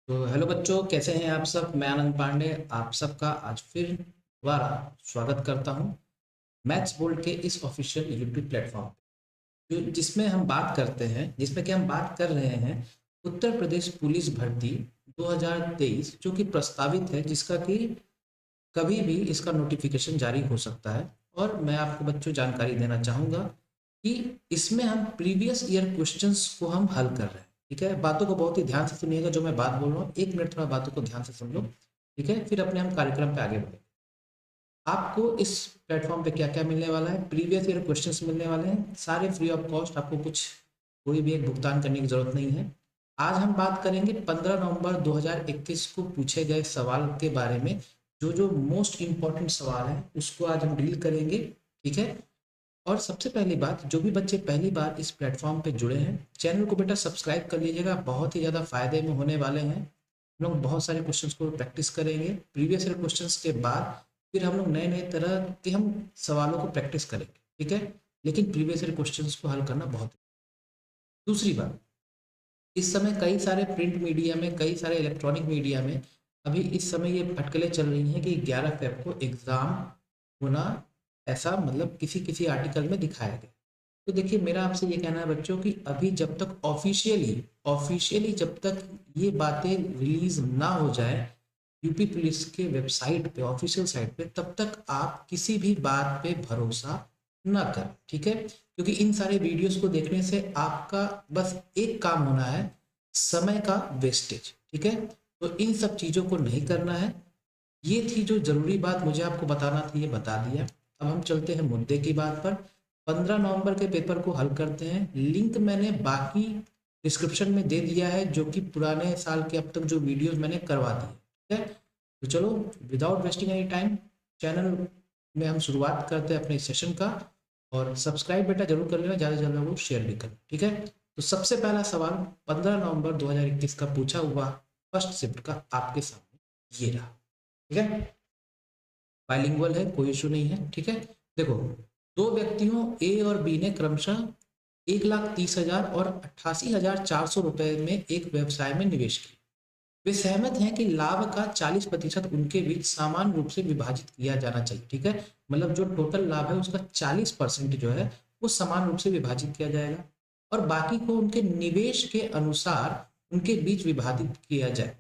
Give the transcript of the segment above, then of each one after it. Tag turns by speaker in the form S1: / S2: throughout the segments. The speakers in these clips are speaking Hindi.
S1: तो हेलो बच्चों, कैसे हैं आप सब। मैं आनंद पांडे आप सबका आज फिर दोबारा स्वागत करता हूं मैथ्स बोल्ड के इस ऑफिशियल यूट्यूब प्लेटफॉर्म पे, जो जिसमें हम बात करते हैं, जिसमें कि हम बात कर रहे हैं उत्तर प्रदेश पुलिस भर्ती 2023 जो कि प्रस्तावित है, जिसका कि कभी भी इसका नोटिफिकेशन जारी हो सकता है। और मैं आपको बच्चों जानकारी देना चाहूँगा कि इसमें हम प्रीवियस ईयर क्वेश्चंस को हम हल कर रहे हैं। ठीक है, बातों को बहुत ही ध्यान से सुनिएगा। जो मैं बात बोल रहा हूँ, 1 मिनट थोड़ा बातों को ध्यान से सुन लो। ठीक है, फिर अपने हम कार्यक्रम पे आगे बढ़े। आपको इस प्लेटफॉर्म पे क्या क्या मिलने वाला है, प्रीवियस ईयर क्वेश्चंस मिलने वाले हैं, सारे फ्री ऑफ कॉस्ट। आपको कुछ कोई भी एक भुगतान करने की जरूरत नहीं है। आज हम बात करेंगे 15 नवंबर 2021 को पूछे गए सवाल के बारे में। जो जो मोस्ट इम्पॉर्टेंट सवाल है उसको आज हम डील करेंगे। ठीक है, और सबसे पहली बात, जो भी बच्चे पहली बार इस प्लेटफॉर्म पे जुड़े हैं, चैनल को बेटा सब्सक्राइब कर लीजिएगा। बहुत ही ज़्यादा फायदे में होने वाले हैं। हम लोग बहुत सारे क्वेश्चंस को प्रैक्टिस करेंगे। प्रीवियस ईयर क्वेश्चंस के बाद फिर हम लोग नए नए तरह के हम सवालों को प्रैक्टिस करेंगे। ठीक है, लेकिन प्रीवियस ईयर क्वेश्चंस को हल करना बहुत। दूसरी बात, इस समय कई सारे प्रिंट मीडिया में, कई सारे इलेक्ट्रॉनिक मीडिया में अभी इस समय ये अटकलें चल रही हैं कि 11 फेब को एग्ज़ाम होना, ऐसा मतलब किसी किसी आर्टिकल में दिखाया गया। तो देखिए, मेरा आपसे ये कहना है बच्चों कि अभी जब तक ऑफिशियली जब तक ये बातें रिलीज ना हो जाए यूपी पुलिस के वेबसाइट पे, ऑफिशियल साइट पे, तब तक आप किसी भी बात पे भरोसा ना करें। ठीक है, क्योंकि इन सारे वीडियोस को देखने से आपका बस एक काम होना है, समय का वेस्टेज। ठीक है, तो इन सब चीज़ों को नहीं करना है। ये थी जो जरूरी बात मुझे आपको बताना थी, ये बता दिया। अब हम चलते हैं मुद्दे की बात पर। 15 नवंबर के पेपर को हल करते हैं। लिंक मैंने बाकी डिस्क्रिप्शन में दे दिया है, जो कि पुराने साल के अब तक जो वीडियोस मैंने करवा दिए। ठीक है, तो चलो without wasting any time channel में हम शुरुआत करते हैं अपने सेशन का। और सब्सक्राइब बेटा जरूर कर लेना, ज़्यादा से ज़्यादा लोग शेयर भी करें। ठीक है, तो सबसे पहला सवाल 15 नवंबर 2021 का पूछा हुआ फर्स्ट शिफ्ट का आपके सामने ये रहा। ठीक है, बाइलिंगुअल है, कोई इशू नहीं है। ठीक है, देखो, दो व्यक्तियों ए और बी ने क्रमशः 1,30,000 और 88,400 रुपए में एक व्यवसाय में निवेश किया। वे सहमत हैं कि लाभ का 40% उनके बीच समान रूप से विभाजित किया जाना चाहिए। ठीक है, मतलब जो टोटल लाभ है उसका 40% जो है वो समान रूप से विभाजित किया जाएगा, और बाकी को उनके निवेश के अनुसार उनके बीच विभाजित किया जाए।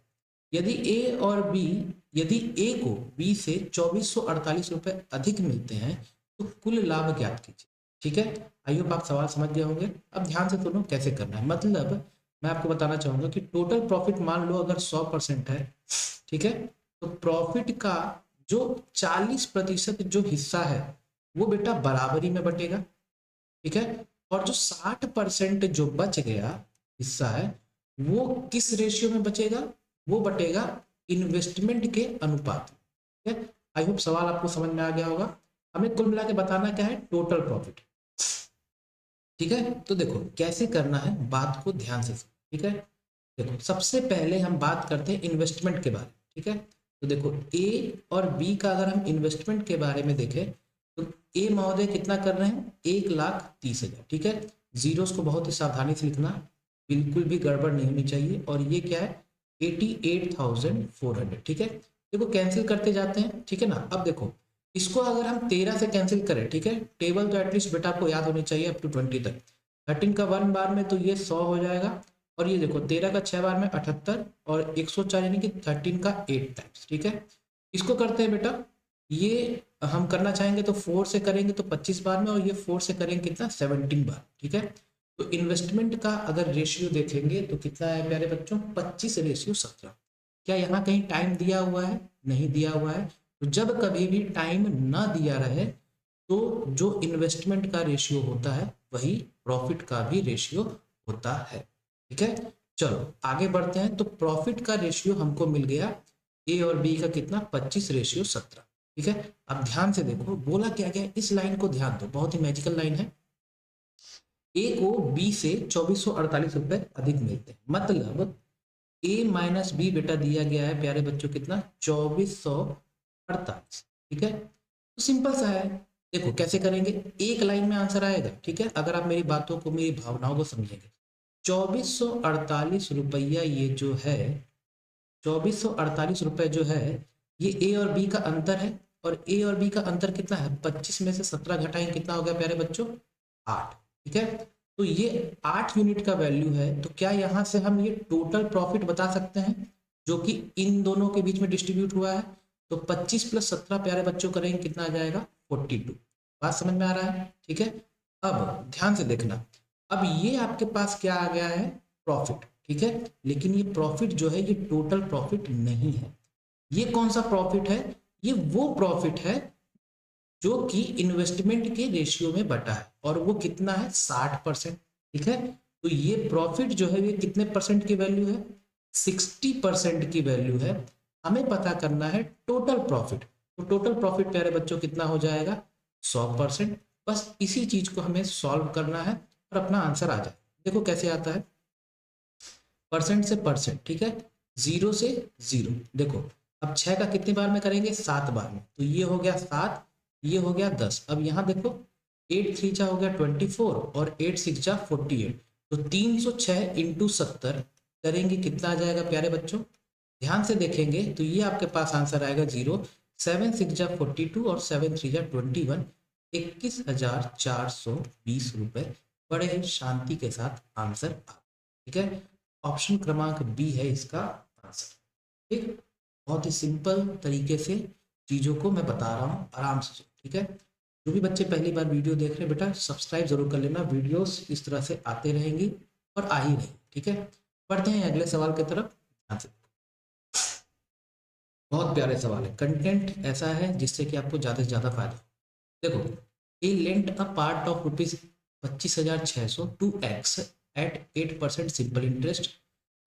S1: यदि ए और बी यदि ए को बी से 2448 रुपए अधिक मिलते हैं तो कुल लाभ ज्ञात कीजिए। ठीक है, आई होप आप सवाल समझ गए होंगे। अब ध्यान से सुनो कैसे करना है। मतलब मैं आपको बताना चाहूंगा कि टोटल प्रॉफिट मान लो अगर 100% है, ठीक है, तो प्रॉफिट का जो 40% जो हिस्सा है वो बेटा बराबरी में बटेगा। ठीक है, और जो 60% जो बच गया हिस्सा है वो किस रेशियो में बचेगा, वो बटेगा इन्वेस्टमेंट के अनुपात में। ठीक है, आई होप सवाल आपको समझ में आ गया होगा। हमें कुल मिला के बताना क्या है, टोटल प्रॉफिट। ठीक है, तो देखो कैसे करना है, बात को ध्यान से सुनो। ठीक है, देखो सबसे पहले हम बात करते हैं इन्वेस्टमेंट के बारे में। ठीक है, तो देखो ए और बी का अगर हम इन्वेस्टमेंट के बारे में देखें तो ए महोदय कितना कर रहे हैं, 1,30,000। ठीक है, जीरोस को बहुत ही सावधानी से लिखना, बिल्कुल भी गड़बड़ नहीं होनी चाहिए। और ये क्या है, 88,400। ठीक है, देखो कैंसिल करते जाते हैं। ठीक है ना, अब देखो इसको अगर हम 13 से कैंसिल करें, ठीक है, टेबल तो एटलीस्ट बेटा आपको याद होनी चाहिए अप टू 20 तक। 13 का 1 बार में तो ये 100 हो जाएगा, और ये देखो 13 का 6 बार में 78, और 104 यानी कि 13 का 8 टाइम्स। ठीक है, इसको करते हैं बेटा, ये हम करना चाहेंगे तो 4 से करेंगे तो 25 बार में, और ये 4 से करेंगे कितना, 17 बार। ठीक है, तो इन्वेस्टमेंट का अगर रेशियो देखेंगे तो कितना है प्यारे बच्चों, 25:17। क्या यहाँ कहीं टाइम दिया हुआ है, नहीं दिया हुआ है। तो जब कभी भी टाइम ना दिया रहे तो जो इन्वेस्टमेंट का रेशियो होता है वही प्रॉफिट का भी रेशियो होता है। ठीक है, चलो आगे बढ़ते हैं। तो प्रॉफिट का रेशियो हमको मिल गया ए और बी का कितना, 25:17। ठीक है, अब ध्यान से देखो बोला क्या गया, इस लाइन को ध्यान दो, बहुत ही मैजिकल लाइन है। ए को बी से 2448 रुपए अधिक मिलते हैं, मतलब ए माइनस बी बेटा दिया गया है प्यारे बच्चों कितना, 2448। ठीक है, तो सिंपल सा है। देखो कैसे करेंगे, एक लाइन में आंसर आएगा। ठीक है, अगर आप मेरी बातों को, मेरी भावनाओं को समझेंगे, 2448 रुपया ये जो है ₹2448 जो है ये ए और बी का अंतर है, और ए और बी का अंतर कितना है? 25 में से 17 घटाएं कितना हो गया प्यारे बच्चों? 8। ठीक है, तो ये 8 यूनिट का वैल्यू है। तो क्या यहाँ से हम ये टोटल प्रॉफिट बता सकते हैं जो कि इन दोनों के बीच में डिस्ट्रीब्यूट हुआ है? तो 25 + 17 प्यारे बच्चों करेंगे कितना आ जाएगा? 42। बात समझ में आ रहा है? ठीक है, अब ध्यान से देखना, अब ये आपके पास क्या आ गया है? प्रॉफिट। ठीक है, लेकिन ये प्रॉफिट जो है ये टोटल प्रॉफिट नहीं है। ये कौन सा प्रॉफिट है? ये वो प्रॉफिट है जो कि इन्वेस्टमेंट के रेशियो में बटा है, और वो कितना है? 60%। ठीक है, तो ये प्रॉफिट जो है ये कितने परसेंट की वैल्यू है? 60% की वैल्यू है। हमें पता करना है टोटल प्रॉफिट। तो टोटल प्रॉफिट प्यारे बच्चों कितना हो जाएगा? 100%। बस इसी चीज को हमें सॉल्व करना है और अपना आंसर आ जाए। देखो कैसे आता है, परसेंट से परसेंट। ठीक है, 0 से 0। देखो अब 6 का कितने बार में करेंगे? 7 बार में। तो ये हो गया 7, ये हो गया 10। अब यहाँ देखो 8 3 जा हो गया 24 और 8 6 जा 48। तो 306 इंटू 70 करेंगे कितना आ जाएगा प्यारे बच्चों? ध्यान से देखेंगे तो ये आपके पास आंसर आएगा 0। 7 6 जा 42 और 7 3 जा 21। 21,420 रुपए बड़े ही शांति के साथ आंसर आ। ठीक है, ऑप्शन क्रमांक बी है इसका आंसर। ठीक, बहुत ही सिंपल तरीके से चीज़ों को मैं बता रहा हूँ, आराम से। ठीक है, जो भी बच्चे पहली बार वीडियो देख रहे हैं बेटा सब्सक्राइब जरूर कर लेना, वीडियोस इस तरह से आते रहेंगी और आ ही रहेंगी। ठीक है, बढ़ते हैं अगले सवाल की तरफ। ध्यान से, बहुत प्यारे सवाल है, कंटेंट ऐसा है जिससे कि आपको ज़्यादा से ज़्यादा फायदा। देखो, A lent a part of ₹25,600 to X at 8% simple interest,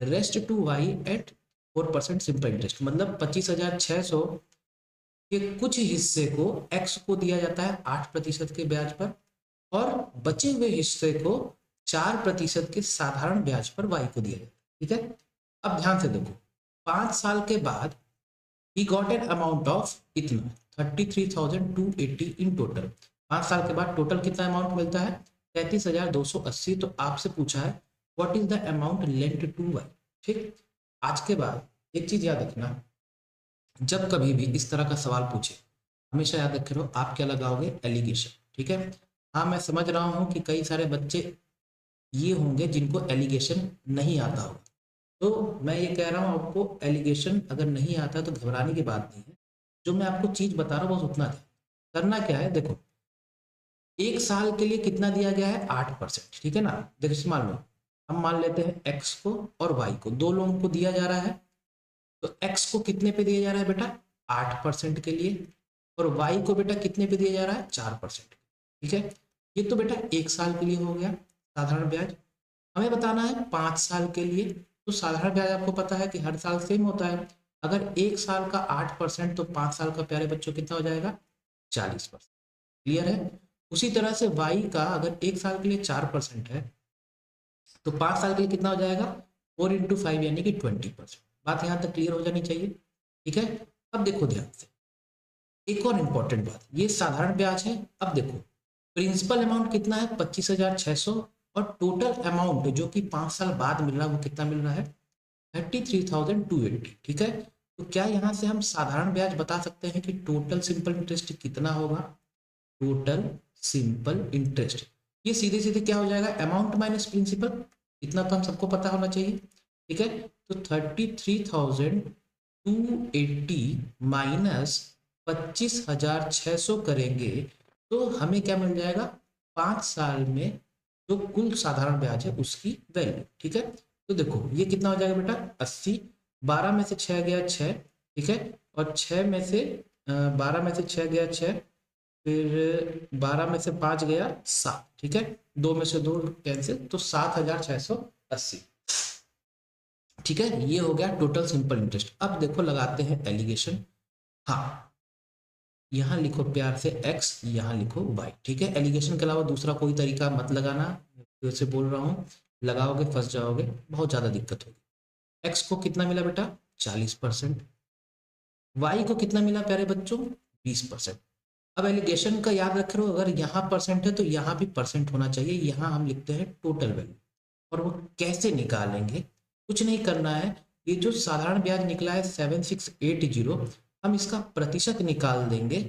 S1: rest to Y at 4% simple interest. मतलब 25,600 के कुछ हिस्से को एक्स को दिया जाता है 8% के ब्याज पर, और बचे हुए हिस्से को 4% के साधारण ब्याज पर वाई को दिया जाता है। ठीक है, अब ध्यान से देखो, 5 साल के बाद he got an amount of इतना 33,280 इन टोटल। 5 साल के बाद टोटल कितना अमाउंट मिलता है? 33,280। तो आपसे पूछा है what is the amount lent to Y. ठीक, आज के बाद एक चीज याद रखना, जब कभी भी इस तरह का सवाल पूछे हमेशा याद रखे रहो आप क्या लगाओगे? एलिगेशन। ठीक है, हाँ मैं समझ रहा हूँ कि कई सारे बच्चे ये होंगे जिनको एलिगेशन नहीं आता होगा, तो मैं ये कह रहा हूँ आपको एलिगेशन अगर नहीं आता तो घबराने की बात नहीं है। जो मैं आपको चीज बता रहा हूँ बस उतना था। करना क्या है, देखो 1 साल के लिए कितना दिया गया है? 8%। ठीक है ना, देखो मान लो हम मान लेते हैं एक्स को और वाई को, दो लोगों को दिया जा रहा है। तो एक्स को कितने पे दिया जा रहा है बेटा? 8% के लिए, और वाई को बेटा कितने पे दिया जा रहा है? 4%। ठीक है, ये तो बेटा 1 साल के लिए हो गया साधारण ब्याज। हमें बताना है 5 साल के लिए। तो साधारण ब्याज आपको पता है कि हर साल सेम होता है। अगर 1 साल का 8% तो 5 साल का प्यारे बच्चों कितना हो जाएगा? 40%। क्लियर है? उसी तरह से वाई का अगर 1 साल के लिए 4% है तो 5 साल के लिए कितना हो जाएगा? 4 × 5 यानी कि 20%। बात यहाँ तक क्लियर हो जानी चाहिए। ठीक है, अब देखो ध्यान से एक और इम्पोर्टेंट बात, ये साधारण ब्याज है। अब देखो प्रिंसिपल अमाउंट कितना है? 25,600, और टोटल अमाउंट जो कि 5 साल बाद मिल रहा है वो कितना मिल रहा है? 33,280। ठीक है, तो क्या यहाँ से हम साधारण ब्याज बता सकते हैं कि टोटल सिंपल इंटरेस्ट कितना होगा? टोटल सिंपल इंटरेस्ट ये सीधे सीधे क्या हो जाएगा? Amount minus principal. इतना तो हम सबको पता होना चाहिए। ठीक है, तो 33,280 माइनस 25,600 करेंगे तो हमें क्या मिल जाएगा? 5 साल में जो कुल साधारण ब्याज है उसकी वैल्यू। ठीक है, तो देखो ये कितना हो जाएगा बेटा? 80। 12 में से 6 गया 6। ठीक है, और 6 में से 12 में से 6 गया 6, फिर 12 में से 5 गया 7। ठीक है, 2 में से 2 कैंसिल, तो 7,680। ठीक है, ये हो गया टोटल सिंपल इंटरेस्ट। अब देखो लगाते हैं एलिगेशन। हाँ, यहाँ लिखो प्यार से x, यहाँ लिखो y। ठीक है, एलिगेशन के अलावा दूसरा कोई तरीका मत लगाना, फिर से बोल रहा हूँ, लगाओगे फंस जाओगे, बहुत ज़्यादा दिक्कत होगी। x को कितना मिला बेटा? 40%। y को कितना मिला प्यारे बच्चों? 20%। अब एलिगेशन का याद रख रहे हो, अगर यहाँ परसेंट है तो यहाँ भी परसेंट होना चाहिए। यहाँ हम लिखते हैं टोटल वैल्यू, और वो कैसे निकालेंगे? कुछ नहीं करना है, ये जो साधारण ब्याज निकला है 7680, हम इसका प्रतिशत निकाल देंगे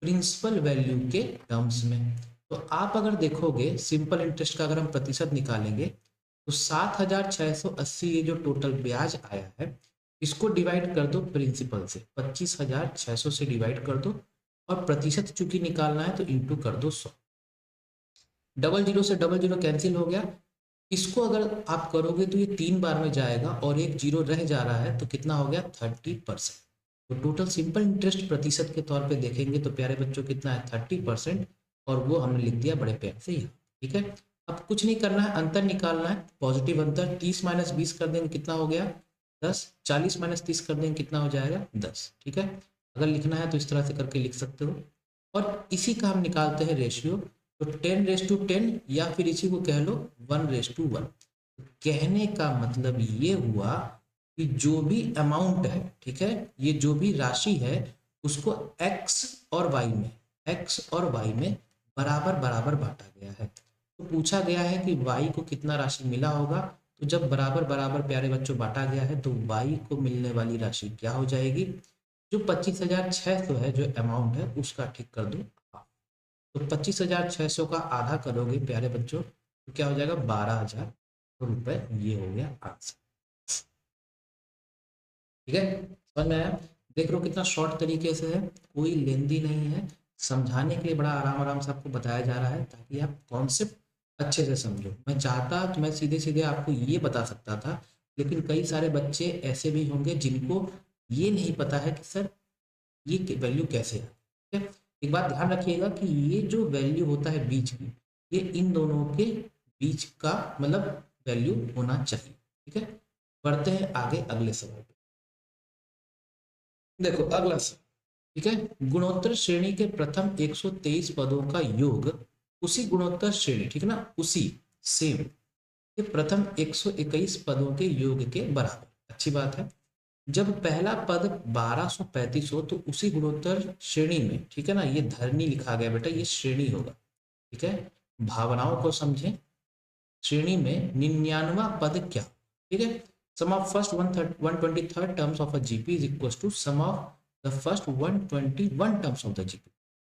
S1: प्रिंसिपल वैल्यू के टर्म्स में। तो आप अगर देखोगे सिंपल इंटरेस्ट का अगर हम प्रतिशत निकालेंगे तो 7680 ये जो टोटल ब्याज आया है इसको डिवाइड कर दो प्रिंसिपल से, 25600 से डिवाइड कर दो और प्रतिशत चूंकि निकालना है तो इंटू कर दो 100। डबल जीरो से डबल जीरो कैंसिल हो गया। इसको अगर आप करोगे तो ये 3 बार में जाएगा और एक जीरो रह जा रहा है तो कितना हो गया 30%। तो टोटल सिंपल इंटरेस्ट प्रतिशत के तौर पे देखेंगे तो प्यारे बच्चों कितना है 30%, और वो हमने लिख दिया बड़े प्यार से यहाँ। ठीक है, अब कुछ नहीं करना है, अंतर निकालना है, पॉजिटिव अंतर। 30 माइनस 20 कर देंगे कितना हो गया 10, 40 माइनस 30 कर देंगे कितना हो जाएगा 10। ठीक है, अगर लिखना है तो इस तरह से करके लिख सकते हो। और इसी का हम निकालते हैं रेशियो, तो 10:10 या फिर इसी को कह लो 1:1। कहने का मतलब ये हुआ कि जो भी अमाउंट है, ठीक है, ये जो भी राशि है उसको x और y में बराबर बराबर बांटा गया है। तो पूछा गया है कि y को कितना राशि मिला होगा, तो जब बराबर बराबर प्यारे बच्चों बांटा गया है तो y को मिलने वाली राशि क्या हो जाएगी, जो 25,600 है जो अमाउंट है उसका ठीक कर दो। तो 25,600 का आधा करोगे प्यारे बच्चों तो क्या हो जाएगा 12,000 रुपए। ये हो गया आंसर। ठीक है, समझ में आया? देख लो कितना शॉर्ट तरीके से है, कोई लेंदी नहीं है, समझाने के लिए बड़ा आराम आराम से आपको बताया जा रहा है ताकि आप कॉन्सेप्ट अच्छे से समझो। मैं चाहता तो मैं सीधे सीधे आपको ये बता सकता था, लेकिन कई सारे बच्चे ऐसे भी होंगे जिनको ये नहीं पता है कि सर ये वैल्यू कैसे है। ठीक है, एक बात ध्यान रखिएगा कि ये जो वैल्यू होता है बीच की, ये इन दोनों के बीच का मतलब वैल्यू होना चाहिए। ठीक है, बढ़ते हैं आगे अगले सवाल पे। देखो अगला सवाल, ठीक है, गुणोत्तर श्रेणी के प्रथम 123 पदों का योग उसी गुणोत्तर श्रेणी, ठीक है ना, उसी सेम के प्रथम 121 पदों के योग के बराबर। अच्छी बात है, जब पहला पद 1235 हो तो उसी गुणोत्तर श्रेणी में, ठीक है ना, ये धरनी लिखा गया बेटा, ये श्रेणी होगा। ठीक है, भावनाओं को समझें, श्रेणी में 99वां पद क्या, ठीक है, sum of first 123 terms of a GP is equal to sum of the first 121 terms of the GP.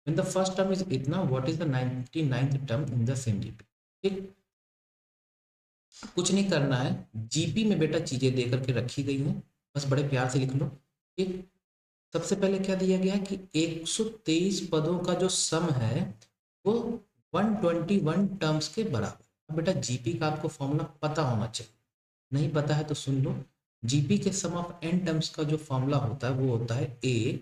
S1: When the first term is इतना, what is the 99th term in the same GP. ठीक, कुछ नहीं करना है, जीपी में बेटा चीजें दे करके रखी गई हैं, बस बड़े प्यार से लिख लो। ठीक, सबसे पहले क्या दिया गया है कि 123 पदों का जो सम है वो 121 टर्म्स के बराबर। अब बेटा जीपी का आपको फॉर्मूला पता होना चाहिए, नहीं पता है तो सुन लो। जीपी के सम ऑफ एन टर्म्स का जो फॉर्मूला होता है वो होता है a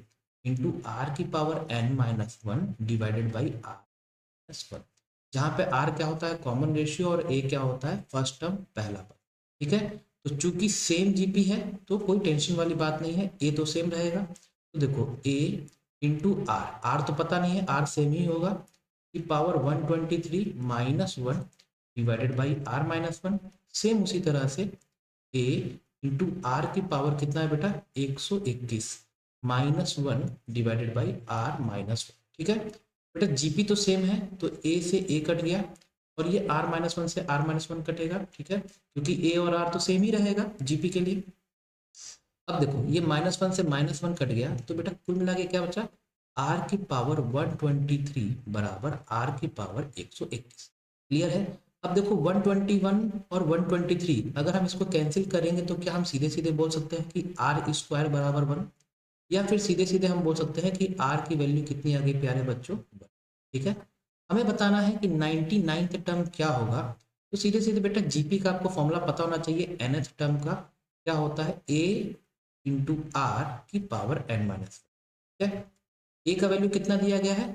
S1: इंटू आर की power n-1 divided by r+1, जहाँ पे r क्या होता है कॉमन रेशियो और a क्या होता है फर्स्ट टर्म पहला पद। ठीक है, तो चूंकि सेम जीपी है तो कोई टेंशन वाली बात नहीं है, a तो सेम रहेगा। तो देखो a इंटू आर तो पता नहीं है, r सेम ही होगा, की power 123-1 divided by r-1। Same उसी तरह से a इंटू आर की पावर कितना है बेटा 121-1 डिवाइडेड बाई r-1। ठीक है बेटा, जीपी तो सेम है तो a से a कट गया और ये r-1 से r-1 कटेगा। ठीक है, क्योंकि a और r तो सेम ही रहेगा जीपी के लिए। अब देखो ये -1 से -1 कट गया तो बेटा कुल मिला के क्या बचा, r की पावर 123 बराबर r की पावर 121। क्लियर है? अब देखो 121 और 123 अगर हम इसको कैंसिल करेंगे तो क्या हम सीधे सीधे बोल सकते हैं कि r स्क्वायर बराबर 1, या फिर सीधे सीधे हम बोल सकते हैं कि r की वैल्यू कितनी आ गई प्यारे बच्चों 1। ठीक है, हमें बताना है कि 99th टर्म क्या होगा, तो सीधे सीधे बेटा जीपी का आपको फॉर्मूला पता होना चाहिए। nth टर्म का क्या होता है a इंटू आर की पावर n-। ठीक है, ए का वैल्यू कितना दिया गया है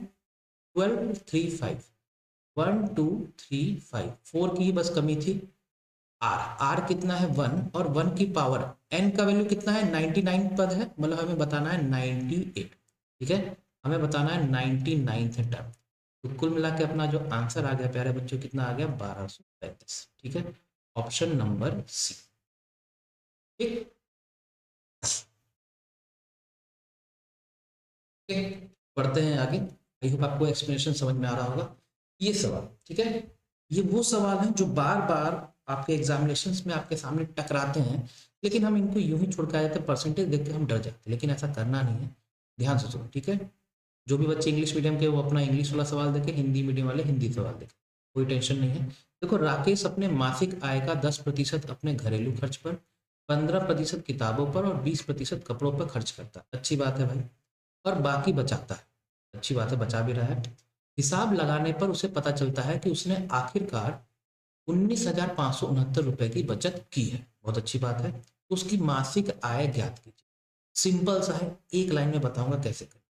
S1: 1235, 1235, 4 की ही बस कमी थी। आर कितना है 1 और 1 की पावर एन का वैल्यू कितना है 99 पद है, मतलब हमें बताना है 98। ठीक है, हमें बताना है 99th टर्म। तो कुल मिला के अपना जो आंसर आ गया प्यारे बच्चों कितना आ गया 1235। ठीक है, ऑप्शन नंबर सी। ठीक, पढ़ते हैं आगे। आई होप आपको एक्सप्लेनेशन समझ में आ रहा होगा। ये सवाल, ठीक है, ये वो सवाल हैं जो बार बार आपके एग्जामिनेशंस में आपके सामने टकराते हैं लेकिन हम इनको यूं ही छोड़ के आ जाते, परसेंटेज देख के हम डर जाते, लेकिन ऐसा करना नहीं है। ध्यान से सुनो, ठीक है। जो भी बच्चे इंग्लिश मीडियम के वो अपना इंग्लिश वाला सवाल देखें, हिंदी मीडियम वाले हिंदी सवाल देखें, कोई टेंशन नहीं है। देखो, राकेश अपने मासिक आय का 10% अपने घरेलू खर्च पर, 15% किताबों पर और 20% कपड़ों पर खर्च करता है। अच्छी बात है भाई। और बाकी बचाता है। अच्छी बात है, बचा भी रहा है। हिसाब लगाने पर उसे पता चलता है कि उसने आखिरकार 19,569 रुपए की बचत की है। बहुत अच्छी बात है। तो उसकी मासिक आय ज्ञात कीजिए। सिंपल सा है, एक लाइन में बताऊंगा कैसे करें।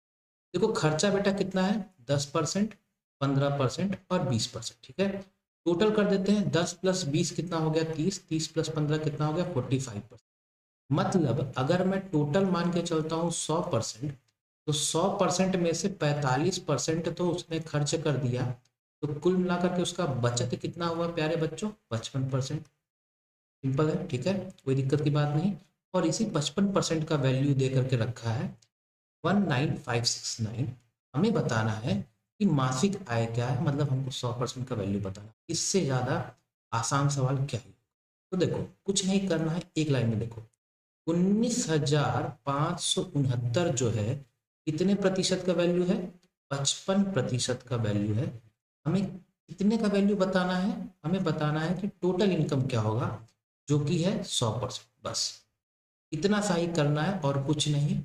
S1: देखो, खर्चा बेटा कितना है, 10%, 15% और 20%, ठीक है। टोटल कर देते हैं, 10 + 20 कितना हो गया, 30, 30 + 15 कितना हो गया, 45%। मतलब अगर मैं टोटल मान के चलता हूँ 100%, तो 100% में से 45% तो उसने खर्च कर दिया, तो कुल मिलाकर के उसका बचत कितना हुआ प्यारे बच्चों, 55%। सिंपल है, ठीक है, कोई दिक्कत की बात नहीं। और इसी 55% का वैल्यू दे करके रखा है 19,569। हमें बताना है कि मासिक आय क्या है, मतलब हमको 100% का वैल्यू बताना है। इससे ज़्यादा आसान सवाल क्या है। तो देखो, कुछ नहीं करना है, एक लाइन में देखो, 19,569 जो है, कितने प्रतिशत का वैल्यू है, 55% का वैल्यू है। हमें कितने का वैल्यू बताना है, हमें बताना है कि टोटल इनकम क्या होगा, जो कि है 100%। बस इतना सा ही करना है और कुछ नहीं।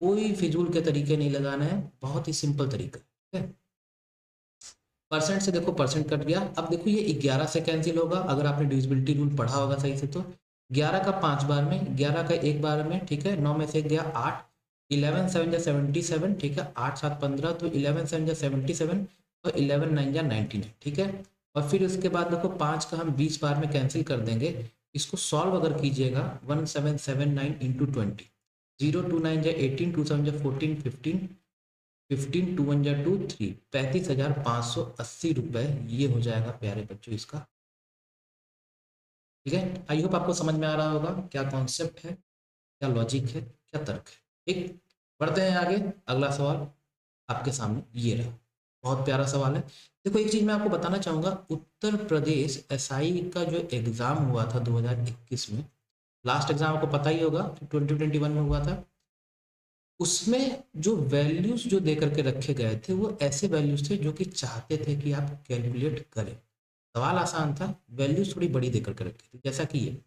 S1: कोई फिजूल के तरीके नहीं लगाना है, बहुत ही सिंपल तरीका है। परसेंट से देखो, परसेंट कट गया। अब देखो, ये 11 से कैंसिल होगा, अगर आपने डिविजिबिलिटी रूल पढ़ा होगा सही से तो। 11 का 5 बार में, 11 का 1 बार में, ठीक है। 9 में से 1 गया 8, 11 7 जा 77, ठीक है। 8 7 15, तो 11 7 जा 77 और 11 9 जा 99, ठीक है। और फिर उसके बाद देखो, 5 का हम 20 बार में कैंसिल कर देंगे। इसको सॉल्व अगर कीजिएगा, 1779 इंटू 20, 0 2 9 जा 18, 2 7 जा 14, 15, 15 2 1 जा 2 3, 35,580 रुपए ये हो जाएगा प्यारे बच्चों इसका। ठीक है, आई होप आपको समझ में आ रहा होगा क्या कॉन्सेप्ट है, क्या लॉजिक है, क्या तर्क है। ठीक, बढ़ते हैं आगे। अगला सवाल आपके सामने ये रहा, बहुत प्यारा सवाल है। देखो, एक चीज मैं आपको बताना चाहूंगा, उत्तर प्रदेश एसआई का जो एग्जाम हुआ था 2021 में, लास्ट एग्जाम आपको पता ही होगा, 2021 में हुआ था। उसमें जो वैल्यूज जो दे करके रखे गए थे, वो ऐसे वैल्यूज थे जो कि चाहते थे कि आप कैलकुलेट करें। सवाल आसान था, वैल्यूज थोड़ी बड़ी दे करके रखी थी, जैसा कि ये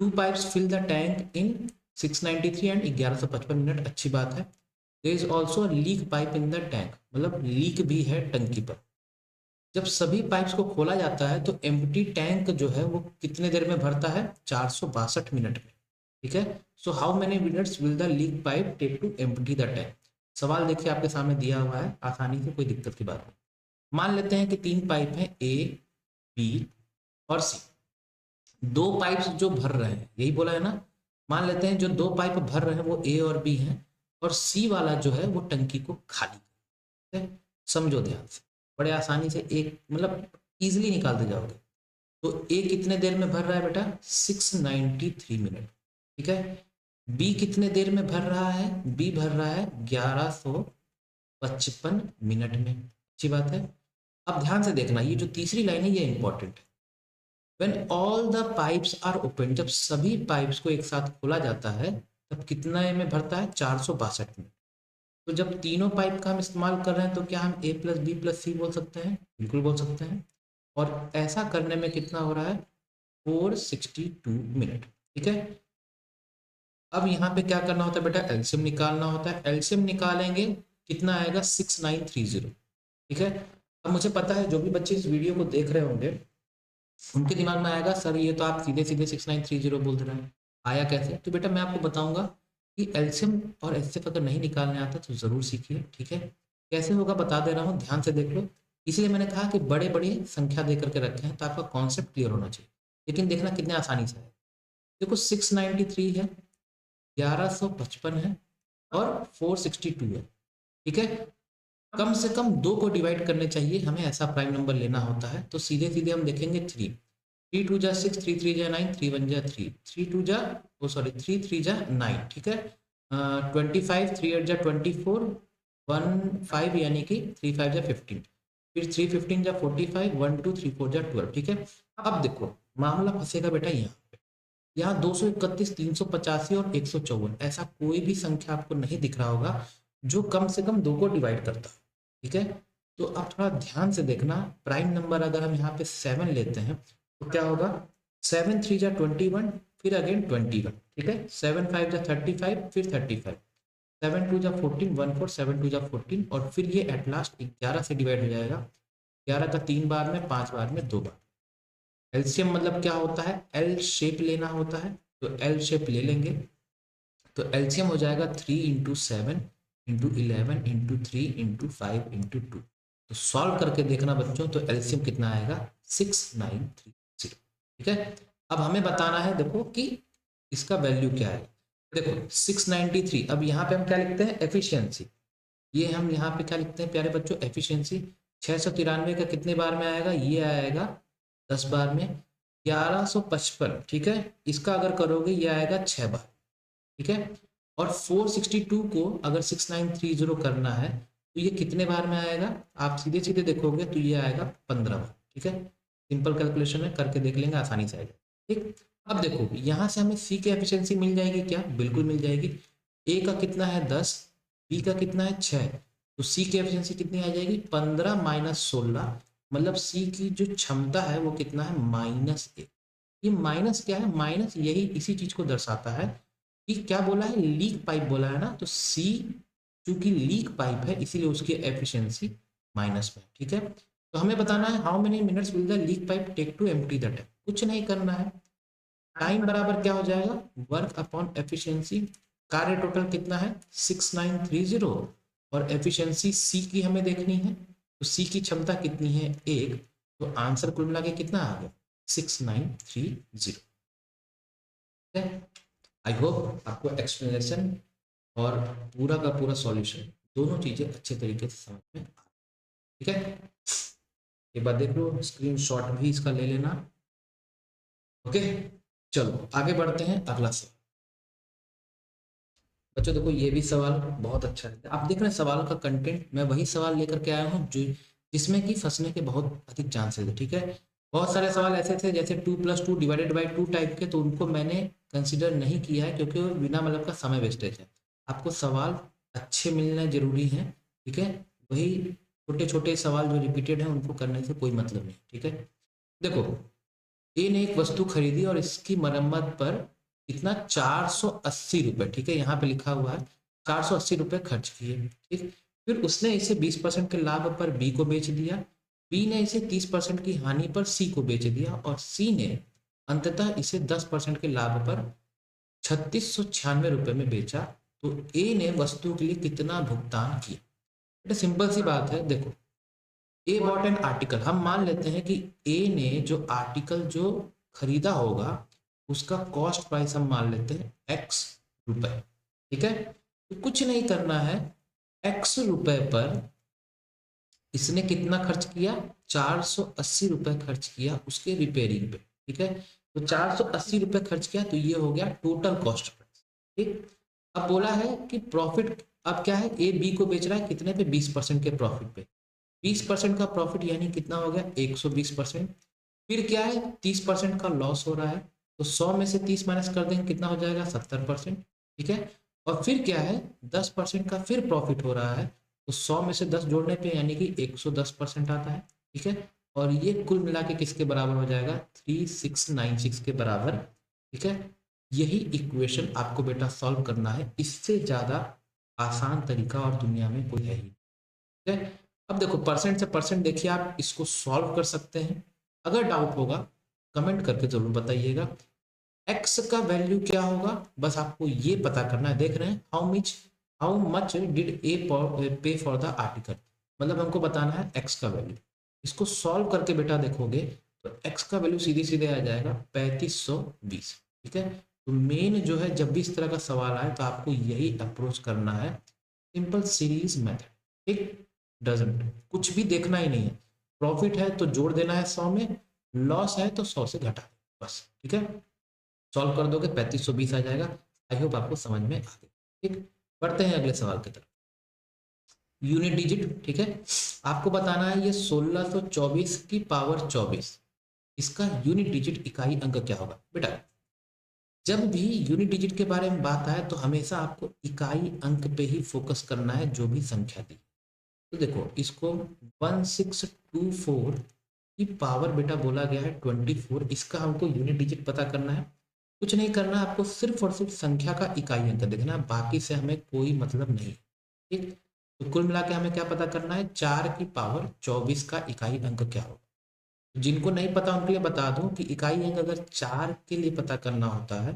S1: 2 pipes fill the tank in 693 and 1155 minute. अच्छी बात है। There is also leak pipe in the tank, मतलब लीक भी है टंकी पर। जब सभी पाइप्स को खोला जाता है तो एम्प्टी टैंक जो है वो कितने देर में भरता है, 462 मिनट में। ठीक है। So how many minutes will the leak pipe take to empty the tank. सवाल देखिए आपके सामने दिया हुआ है, आसानी से, कोई दिक्कत की बात नहीं। मान लेते हैं कि 3 पाइप हैं, ए, बी और सी। 2 पाइप्स जो भर रहे हैं, यही बोला है ना। मान लेते हैं जो 2 पाइप भर रहे हैं वो ए और बी हैं, और सी वाला जो है वो टंकी को खाली। ठीक है, समझो ध्यान से, बड़े आसानी से एक मतलब इजीली निकालते जाओगे। तो ए कितने देर में भर रहा है बेटा, 693 मिनट। ठीक है। बी कितने देर में भर रहा है, बी भर रहा है 1155 मिनट में। अच्छी बात है। अब ध्यान से देखना, ये जो तीसरी लाइन है ये इंपॉर्टेंट है। When all the pipes are open, जब सभी पाइप्स को एक साथ खोला जाता है तब कितना में भरता है, 462 मिनट। तो जब तीनों पाइप का हम इस्तेमाल कर रहे हैं तो क्या हम ए प्लस बी प्लस सी बोल सकते हैं, बिल्कुल बोल सकते हैं। और ऐसा करने में कितना हो रहा है, 462 मिनट। ठीक है। अब यहाँ पे क्या करना होता है बेटा, एलसीएम निकालना होता है। एलसीएम निकालेंगे, कितना आएगा, 6930। ठीक है। अब मुझे पता है जो भी बच्चे इस वीडियो को देख रहे होंगे उनके दिमाग में आएगा, सर ये तो आप सीधे सीधे 6930 बोल रहे हैं, आया कैसे। तो बेटा मैं आपको बताऊंगा कि एलसीएम और एचसीएफ अगर नहीं निकालने आता तो जरूर सीखिए। ठीक है, कैसे होगा बता दे रहा हूँ, ध्यान से देख लो। इसलिए मैंने कहा कि बड़े बड़ी संख्या दे करके रखे हैं तो आपका कॉन्सेप्ट क्लियर होना चाहिए। लेकिन देखना कितने आसानी से है। देखो, 693 है, 1155 है और 462 है। ठीक है। कम से कम 2 को डिवाइड करने चाहिए हमें, ऐसा प्राइम नंबर लेना होता है। तो सीधे सीधे हम देखेंगे 3, 3 2 जा 6, 3 3 जा 9, 3 1 जा 3, 3 2 जा, ओ सॉरी 3 3 जा 9। ठीक है। 25, 3 8 जा 24, 1 5 यानी कि 3 5 जा 15, फिर 3 15 जा 45, 1 2 3 4 जा 12। ठीक है। अब देखो मामला फंसेगा बेटा यहाँ पे, यहाँ 231, 385 और 154 ऐसा कोई भी संख्या आपको नहीं दिख रहा होगा जो कम से कम 2 को डिवाइड करता है। ठीक है, तो आप थोड़ा ध्यान से देखना। प्राइम नंबर अगर हम यहाँ पे 7 लेते हैं तो क्या होगा, 7 3 जा 21, फिर अगेन 21। ठीक है, 7 5 जा 35, फिर 35, 7 2 जा 14, 1 4 7 2 जा 14, और फिर ये एट लास्ट 11 से डिवाइड हो जाएगा। 11 का 3 बार में, 5 बार में, 2 बार। एलसीएम मतलब क्या होता है, एल शेप लेना होता है, तो एल शेप ले लेंगे। तो एलसीएम हो जाएगा 3 into 7 into 11 into 3 into 5 into 2। तो सॉल्व करके देखना बच्चों, तो एलसीएम कितना आएगा, 6930। ठीक है, अब हमें बताना है देखो कि इसका वैल्यू क्या है। देखो 693, अब यहाँ पे हम क्या लिखते हैं, एफिशिएंसी। ये हम यहाँ पे क्या लिखते हैं प्यारे बच्चों, एफिशिएंसी। 693 का कितने बार में आएगा, ये आएगा 10 बार में। 1155, ठीक है, इसका अगर करोगे ये आएगा 6 बार। ठीक है, और 462 को अगर 6930 करना है तो ये कितने बार में आएगा, आप सीधे सीधे देखोगे तो ये आएगा 15 बार। ठीक है, सिंपल कैलकुलेशन है, करके देख लेंगे, आसानी से आएगा। ठीक, अब देखो यहाँ से हमें सी की एफिशिएंसी मिल जाएगी क्या, बिल्कुल मिल जाएगी। ए का कितना है 10, बी का कितना है 6, तो सी की एफिशिएंसी कितनी आ जाएगी, 15 माइनस 16, मतलब सी की जो क्षमता है वो कितना है, -1। ये माइनस क्या है, माइनस यही इसी चीज को दर्शाता है कि क्या बोला है, लीक पाइप बोला है ना, तो सी चूंकि लीक पाइप है इसीलिए उसकी एफिशिएंसी माइनस में। ठीक है, तो हमें बताना है how many minutes will the leak pipe take to empty the tank. कुछ नहीं करना है, टाइम बराबर क्या हो जाएगा, वर्क अपॉन एफिशिएंसी। कार्य टोटल कितना है 6930, और एफिशिएंसी सी की हमें देखनी है, तो सी की क्षमता कितनी है 1, तो आंसर कुल मिला के कितना आ गया 6930। ठीक है, आई होप आपको एक्सप्लेनेशन और पूरा का पूरा सॉल्यूशन दोनों चीजें अच्छे तरीके से समझ में आ। ठीक है, एक बार देख लो, स्क्रीनशॉट भी इसका ले लेना। ओके, चलो आगे बढ़ते हैं, अगला सवाल। बच्चों देखो ये भी सवाल बहुत अच्छा है, आप देख रहे हैं सवाल का कंटेंट, मैं वही सवाल लेकर के आया हूँ जो जिसमें कि फंसने के बहुत अधिक चांसेस है। ठीक है, बहुत सारे सवाल ऐसे थे जैसे 2+2 डिवाइडेड बाई 2 टाइप के, तो उनको मैंने कंसिडर नहीं किया है क्योंकि वो बिना मतलब का समय वेस्टेज है। आपको सवाल अच्छे मिलना जरूरी है। ठीक है, वही छोटे छोटे सवाल जो रिपीटेड हैं उनको करने से कोई मतलब नहीं। ठीक है, देखो ए ने एक वस्तु खरीदी और इसकी मरम्मत पर कितना 480 रुपये, ठीक है, यहाँ पे लिखा हुआ है 480 रुपये खर्च किए। ठीक, फिर उसने इसे 20% के लाभ पर बी को बेच दिया, बी ने इसे 30% की हानि पर सी को बेच दिया, और सी ने अंततः इसे 10% के लाभ पर 3696 रुपये में बेचा। तो ए ने वस्तु के लिए कितना भुगतान किया। बेटा सिंपल सी बात है, देखो ए बॉट एन आर्टिकल, हम मान लेते हैं कि ए ने जो आर्टिकल जो खरीदा होगा उसका कॉस्ट प्राइस हम मान लेते हैं x रुपए। ठीक है, तो कुछ नहीं करना है, x रुपए पर इसने कितना खर्च किया, 480 रुपये खर्च किया उसके रिपेयरिंग पे। ठीक है, तो 480 रुपये खर्च किया, तो ये हो गया टोटल कॉस्ट प्राइस। ठीक, अब बोला है कि प्रॉफिट, अब क्या है, ए बी को बेच रहा है कितने पे, 20% के प्रॉफिट पे। 20% का प्रॉफिट यानी कितना हो गया 120%। फिर क्या है 30% का लॉस हो रहा है, तो 100 में से 30 माइनस कर देंगे कितना हो जाएगा 70%। ठीक है, और फिर क्या है 10% का फिर प्रॉफिट हो रहा है, तो 100 में से 10 जोड़ने पे यानी कि 110% आता है। ठीक है, और ये कुल मिला के किसके बराबर हो जाएगा 3696 के बराबर। ठीक है, यही इक्वेशन आपको बेटा सॉल्व करना है, इससे ज्यादा आसान तरीका और दुनिया में कोई है ही। ठीक है, अब देखो परसेंट से परसेंट देखिए, आप इसको सॉल्व कर सकते हैं। अगर डाउट होगा कमेंट करके जरूर बताइएगा। एक्स का वैल्यू क्या होगा, बस आपको ये पता करना है। देख रहे हैं हाउ मच डिड ए पे फॉर द आर्टिकल, मतलब हमको बताना है एक्स का वैल्यू। इसको सॉल्व करके बेटा देखोगे तो एक्स का वैल्यू सीधे सीधे आ जाएगा 3520। ठीक है, तो मेन जो है जब भी इस तरह का सवाल आए तो आपको यही अप्रोच करना है, सिंपल सीरीज मेथड। ठीक, डजंट कुछ भी देखना ही नहीं है, प्रॉफिट है तो जोड़ देना है 100 में, लॉस है तो 100 से घटा बस। ठीक है, सॉल्व कर दोगे 3520 आ जाएगा। आई होप आपको समझ में आ गया। ठीक, बढ़ते हैं अगले सवाल की तरफ। यूनिट डिजिट, ठीक है, आपको बताना है ये 1624 की पावर 24, इसका यूनिट डिजिट इकाई अंक क्या होगा। बेटा जब भी यूनिट डिजिट के बारे में बात आए तो हमेशा आपको इकाई अंक पे ही फोकस करना है जो भी संख्या दी। तो देखो इसको 1624 की पावर बेटा बोला गया है 24। इसका हमको यूनिट डिजिट पता करना है। कुछ नहीं करना, आपको सिर्फ और सिर्फ संख्या का इकाई अंक देखना है, बाकी से हमें कोई मतलब नहीं। ठीक, तो कुल मिला के हमें क्या पता करना है, 4 की पावर 24 का इकाई अंक क्या होगा। जिनको नहीं पता उनके लिए बता दूं कि इकाई अंक अगर 4 के लिए पता करना होता है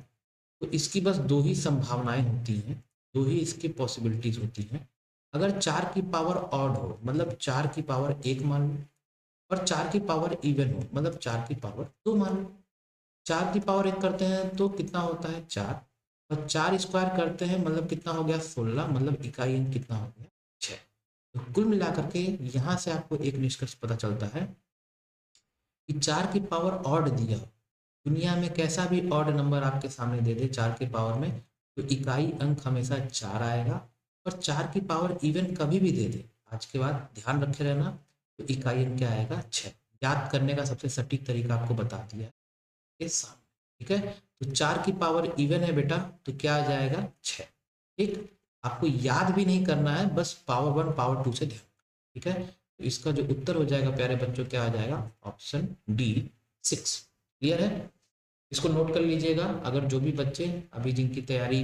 S1: तो इसकी बस दो ही संभावनाएं होती हैं, दो ही इसकी पॉसिबिलिटीज होती हैं। अगर 4 की पावर ऑड हो मतलब 4 की पावर 1 मान लो, और 4 की पावर इवन हो मतलब 4 की पावर 2 मान लो। 4 की पावर 1 करते हैं तो कितना होता है 4, और 4 स्क्वायर करते हैं मतलब कितना हो गया 16, मतलब इकाई अंक कितना हो गया 6। तो कुल मिलाकर के यहाँ से आपको एक निष्कर्ष पता चलता है कि 4 की पावर ऑड दिया हो, दुनिया में कैसा भी ऑड नंबर आपके सामने दे दे 4 की पावर में, तो इकाई अंक हमेशा 4 आएगा। और 4 की पावर इवन कभी भी दे दे, आज के बाद ध्यान रखे रहना, तो इकाई अंक क्या आएगा 6। याद करने का सबसे सटीक तरीका आपको बता दिया है इस सामने। ठीक है, तो 4 की पावर इवन है बेटा तो क्या आ जाएगा 6। ठीक, आपको याद भी नहीं करना है, बस पावर 1 पावर 2 से ध्यान। ठीक है, तो इसका जो उत्तर हो जाएगा प्यारे बच्चों क्या आ जाएगा, ऑप्शन डी 6। क्लियर है, इसको नोट कर लीजिएगा। अगर जो भी बच्चे अभी जिनकी तैयारी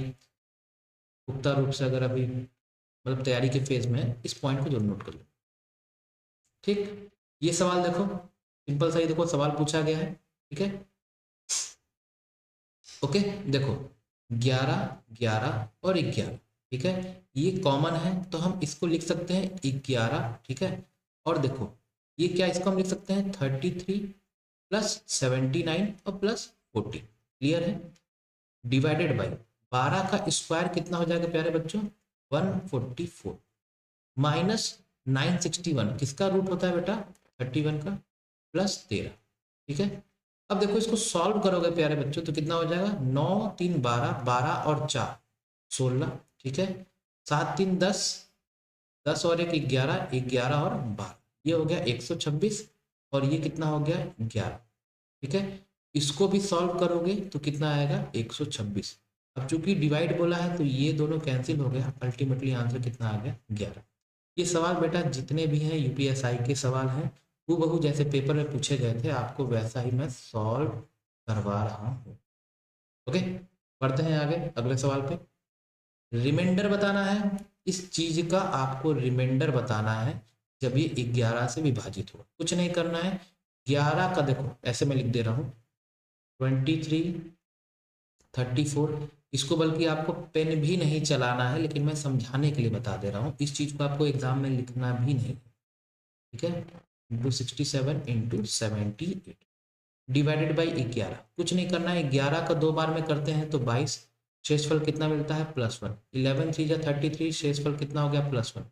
S1: पुख्ता रूप से अगर अभी मतलब तैयारी के फेज में है, इस पॉइंट को जरूर नोट कर लो। ठीक, ये सवाल देखो सिंपल सा ही, देखो सवाल पूछा गया है। ठीक है, ओके, देखो 11 11 और 11। ठीक है, ये कॉमन है तो हम इसको लिख सकते हैं 11। ठीक है, और देखो ये क्या, इसको हम लिख सकते हैं 33 प्लस 79 और प्लस 40। क्लियर है, डिवाइडेड बाई 12 का स्क्वायर कितना हो जाएगा प्यारे बच्चों 144, माइनस 961 किसका रूट होता है बेटा 31 का, प्लस 13। ठीक है, अब देखो इसको सॉल्व करोगे प्यारे बच्चों तो कितना हो जाएगा 9 3 12, 12 और 4 16। ठीक है, 7 3 10, 10 और 1 11, 11 और 12, ये हो गया 126, और ये कितना हो गया 11। ठीक है, इसको भी सॉल्व करोगे तो कितना आएगा 126। अब चूंकि डिवाइड बोला है तो ये दोनों कैंसिल हो गया, अल्टीमेटली आंसर कितना आ गया 11। ये सवाल बेटा जितने भी हैं यूपीएसआई के सवाल हैं, हूबहू जैसे पेपर में पूछे गए थे आपको वैसा ही मैं सॉल्व करवा रहा हूँ। ओके, बढ़ते हैं आगे अगले सवाल पे। रिमाइंडर बताना है, इस चीज का आपको रिमाइंडर बताना है जब ये 11 से विभाजित हो। कुछ नहीं करना है, 11 का देखो ऐसे मैं लिख दे रहा हूँ 23 34। इसको बल्कि आपको पेन भी नहीं चलाना है, लेकिन मैं समझाने के लिए बता दे रहा हूँ, इस चीज को आपको एग्जाम में लिखना भी नहीं। ठीक है, इंटू 67 इंटू 78 डिवाइडेड बाई 11। कुछ नहीं करना है, 11 का 2 बार में करते हैं तो 22, शेषफल कितना मिलता है +1। 11 3 जा 33, शेषफल कितना हो गया +1।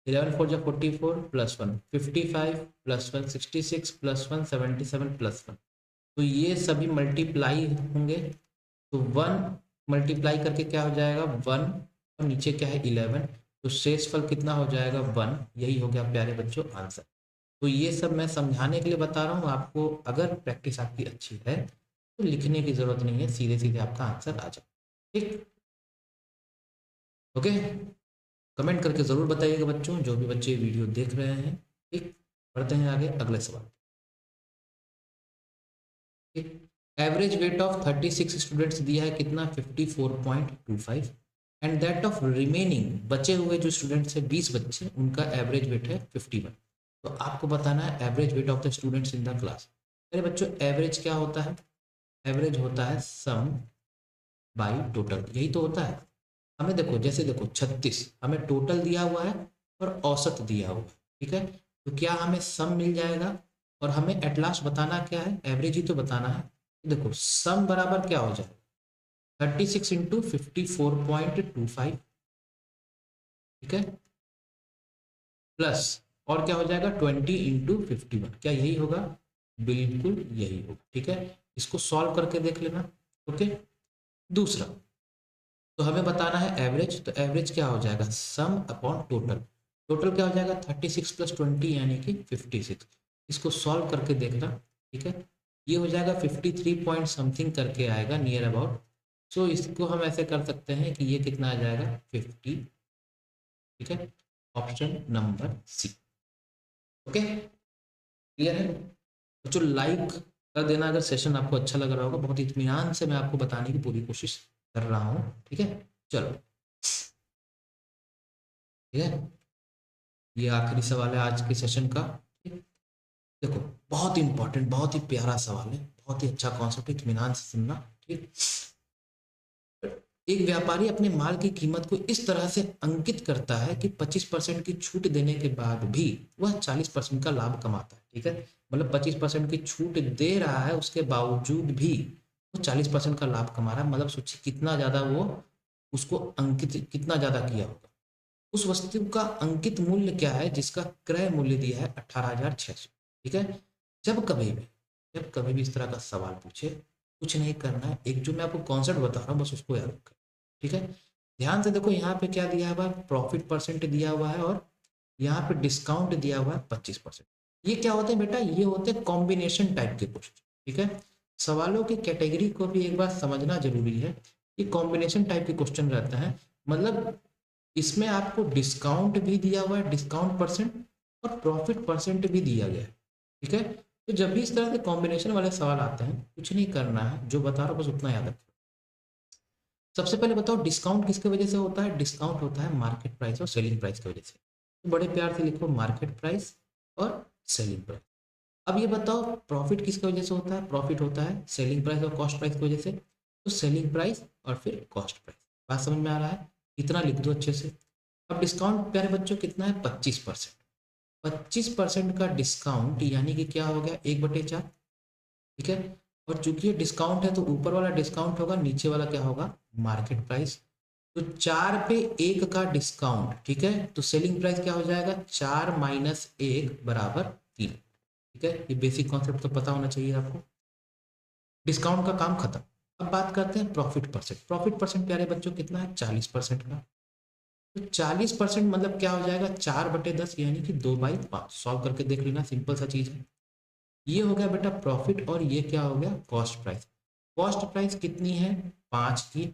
S1: 11 4 जा 44 +1, 55 +1, 66 +1, 77 +1। तो ये सभी मल्टीप्लाई होंगे, तो 1 मल्टीप्लाई करके क्या हो जाएगा 1, और नीचे क्या है 11, तो शेषफल कितना हो जाएगा 1। यही हो गया प्यारे बच्चों आंसर। तो ये सब मैं समझाने के लिए बता रहा हूँ आपको, अगर प्रैक्टिस आपकी अच्छी है तो लिखने की जरूरत नहीं है, सीधे सीधे आपका आंसर आ जाए। ठीक, ओके, कमेंट करके जरूर बताइएगा बच्चों जो भी बच्चे वीडियो देख रहे हैं। ठीक, बढ़ते हैं आगे अगले सवाल। ठीक, एवरेज वेट ऑफ 36 स्टूडेंट्स दिया है कितना 54.25, एंड दैट ऑफ रिमेनिंग बचे हुए जो स्टूडेंट्स है 20 बच्चे, उनका एवरेज वेट है 51। तो आपको बताना है average weight of the students in the class. मेरे बच्चों एवरेज क्या होता है, एवरेज होता है सम बाई टोटल, यही तो होता है। हमें देखो जैसे देखो 36 हमें टोटल दिया हुआ है और औसत दिया हुआ है। ठीक है, तो क्या हमें सम मिल जाएगा, और हमें एट लास्ट बताना क्या है, एवरेज ही तो बताना है। तो देखो सम बराबर क्या हो जाएगा 36 इंटू 54.25। ठीक है, प्लस और क्या हो जाएगा 20 इंटू 51, क्या यही होगा, बिल्कुल यही होगा। ठीक है, इसको सॉल्व करके देख लेना। ओके, दूसरा तो हमें बताना है एवरेज, तो एवरेज क्या हो जाएगा सम अपॉन टोटल। टोटल क्या हो जाएगा 36 + 20 यानी कि 56। इसको सॉल्व करके देखना। ठीक है, ये हो जाएगा 53 पॉइंट समथिंग करके आएगा नियर अबाउट सो इसको हम ऐसे कर सकते हैं कि ये कितना आ जाएगा 50, ठीक है, option number C. Okay, clear है? तो जो लाइक कर देना अगर सेशन आपको अच्छा लग रहा होगा, बहुत इत्मीनान से मैं आपको बताने की पूरी कोशिश कर रहा हूँ, ठीक है। चलो, ठीक है, ये आखिरी सवाल है आज के सेशन का। ठीक? देखो, बहुत इंपॉर्टेंट, बहुत ही प्यारा सवाल है, बहुत ही अच्छा कॉन्सेप्ट, इत्मीनान से सुनना। ठीक, एक व्यापारी अपने माल की कीमत को इस तरह से अंकित करता है कि 25% की छूट देने के बाद भी वह 40% का लाभ कमाता है। ठीक है, मतलब 25% की छूट दे रहा है, उसके बावजूद भी वो 40% का लाभ कमा रहा है। मतलब सोचिए कितना ज्यादा वो उसको अंकित कितना ज्यादा किया होगा। उस वस्तु का अंकित मूल्य क्या है जिसका क्रय मूल्य दिया है 18,600। ठीक है, जब कभी भी जब कभी भी इस तरह का सवाल पूछे, कुछ नहीं करना है, एक जो मैं आपको कॉन्सेप्ट बता रहा हूँ बस उसको याद रखें। ठीक है, ध्यान से देखो, यहाँ पे क्या दिया हुआ है, प्रॉफिट परसेंट दिया हुआ है और यहाँ पे डिस्काउंट दिया हुआ है 25%। ये क्या होते हैं बेटा, ये होते हैं कॉम्बिनेशन टाइप के क्वेश्चन। ठीक है, सवालों की कैटेगरी को भी एक बार समझना जरूरी है। ये कॉम्बिनेशन टाइप के क्वेश्चन रहते हैं, मतलब इसमें आपको डिस्काउंट भी दिया हुआ है, डिस्काउंट परसेंट, और प्रॉफिट परसेंट भी दिया गया है। ठीक है, तो जब भी इस तरह के कॉम्बिनेशन वाले सवाल आते हैं, कुछ नहीं करना है, जो बता रहा हूँ बस उतना याद रखना। सबसे पहले बताओ डिस्काउंट किसके वजह से होता है? डिस्काउंट होता है मार्केट प्राइस और सेलिंग प्राइस की वजह से। तो बड़े प्यार से लिखो मार्केट प्राइस और सेलिंग प्राइस। अब ये बताओ प्रॉफिट किसकी वजह से होता है? प्रॉफिट होता है सेलिंग प्राइस और कॉस्ट प्राइस की वजह से। तो सेलिंग प्राइस और फिर कॉस्ट प्राइस। बात समझ में आ रहा है? इतना लिख दो अच्छे से। अब डिस्काउंट प्यारे बच्चों कितना है? 25%। 25% का डिस्काउंट यानी कि क्या हो गया? 1/4। ठीक है, और चूंकि ये डिस्काउंट है तो ऊपर वाला डिस्काउंट होगा, नीचे वाला क्या होगा? Market price. तो 4 पे 1 का डिस्काउंट, ठीक है, तो सेलिंग प्राइस क्या हो जाएगा? 4 माइनस 1 बराबर 3। ठीक है, ये बेसिक कॉन्सेप्ट तो पता होना चाहिए आपको। डिस्काउंट का काम खत्म। अब बात करते हैं प्रॉफिट परसेंट। प्रॉफिट परसेंट प्यारे बच्चों कितना है? 40% का। तो 40% मतलब क्या हो जाएगा? 4/10 यानी कि 2/5। सॉल्व करके देख लेना, सिंपल सा चीज है। ये हो गया बेटा प्रॉफिट, और ये क्या हो गया? Cost price. कॉस्ट प्राइस कितनी है? 5 की।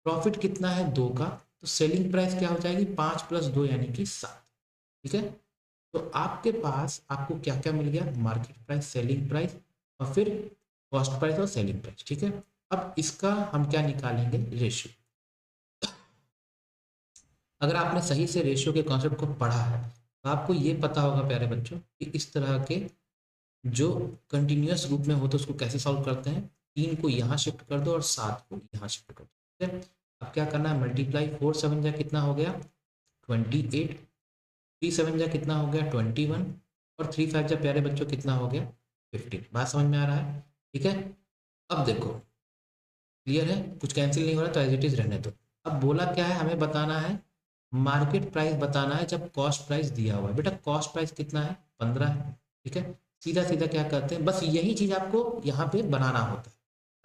S1: प्रॉफिट कितना है? 2 का। तो सेलिंग प्राइस क्या हो जाएगी? 5 प्लस 2 यानी कि 7। ठीक है, तो आपके पास आपको क्या क्या मिल गया? मार्केट प्राइस, सेलिंग प्राइस, और फिर कॉस्ट प्राइस और सेलिंग प्राइस। ठीक है, अब इसका हम क्या निकालेंगे? रेशियो। अगर आपने सही से रेशियो के कॉन्सेप्ट को पढ़ा है तो आपको ये पता होगा प्यारे बच्चों कि इस तरह के जो कंटिन्यूअस रूप में हो तो उसको कैसे सॉल्व करते हैं। 3 को यहाँ शिफ्ट कर दो और 7 को यहाँ शिफ्ट कर दो। ठीक है, अब क्या करना है? मल्टीप्लाई। 4 7 जा कितना हो गया? 28। 3 7 जा कितना हो गया? 21। और 3 5 जा प्यारे बच्चों कितना हो गया? 15। बात समझ में आ रहा है? ठीक है, अब देखो क्लियर है, कुछ कैंसिल नहीं हो रहा तो एज इट इज रहने दो। अब बोला क्या है? हमें बताना है मार्केट प्राइस बताना है जब कॉस्ट प्राइस दिया हुआ है। बेटा कॉस्ट प्राइस कितना है? 15 है। ठीक है, सीधा सीधा क्या करते हैं, बस यही चीज आपको यहाँ पे बनाना होता है।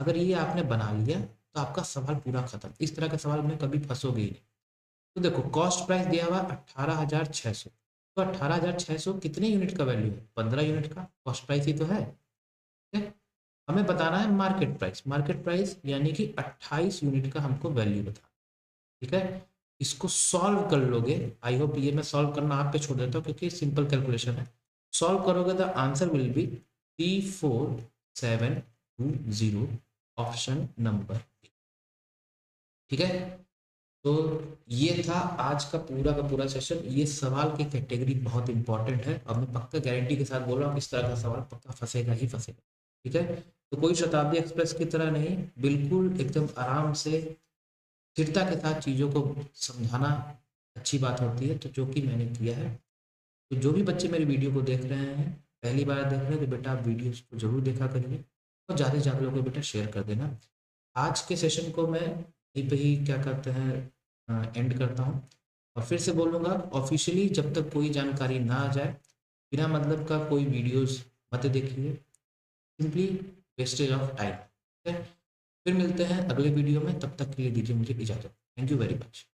S1: अगर ये आपने बना लिया तो आपका सवाल पूरा खत्म। इस तरह के सवाल में कभी फंसोगे ही नहीं। तो देखो कॉस्ट प्राइस दिया हुआ 18,600। तो 18,600 कितने यूनिट का वैल्यू है? 15 यूनिट का कॉस्ट प्राइस ही तो है। ठीक है, हमें बताना है मार्केट प्राइस। मार्केट प्राइस यानी कि 28 यूनिट का हमको वैल्यू बताना। ठीक है, इसको सॉल्व कर लोगे। आई होप ये मैं सॉल्व करना आप पे छोड़ देता हूँ क्योंकि सिंपल कैलकुलेशन है। सॉल्व करोगे तो answer will be 34,720, option number. ठीक है, तो ये था आज का पूरा सेशन। ये सवाल की कैटेगरी बहुत इंपॉर्टेंट है और मैं पक्का गारंटी के साथ बोल रहा हूँ इस तरह का सवाल पक्का फंसेगा ही फंसेगा। ठीक है, तो कोई शताब्दी एक्सप्रेस की तरह नहीं, बिल्कुल एकदम आराम से स्थिरता के साथ चीज़ों को समझाना अच्छी बात होती है, तो जो कि मैंने किया है। तो जो भी बच्चे मेरी वीडियो को देख रहे हैं, पहली बार देख रहे हैं, तो बेटा आप वीडियोस को जरूर देखा करिए और ज़्यादा से ज़्यादा लोगों को बेटा शेयर कर देना। आज के सेशन को मैं यहीं पे ही क्या कहते हैं एंड करता हूँ, और फिर से बोलूँगा ऑफिशियली जब तक कोई जानकारी ना आ जाए, बिना मतलब का कोई वीडियोस मत देखिए, सिंपली वेस्टेज ऑफ टाइम। ठीक है, फिर मिलते हैं अगले वीडियो में, तब तक के लिए दीजिए मुझे इजाज़त। Thank you very much.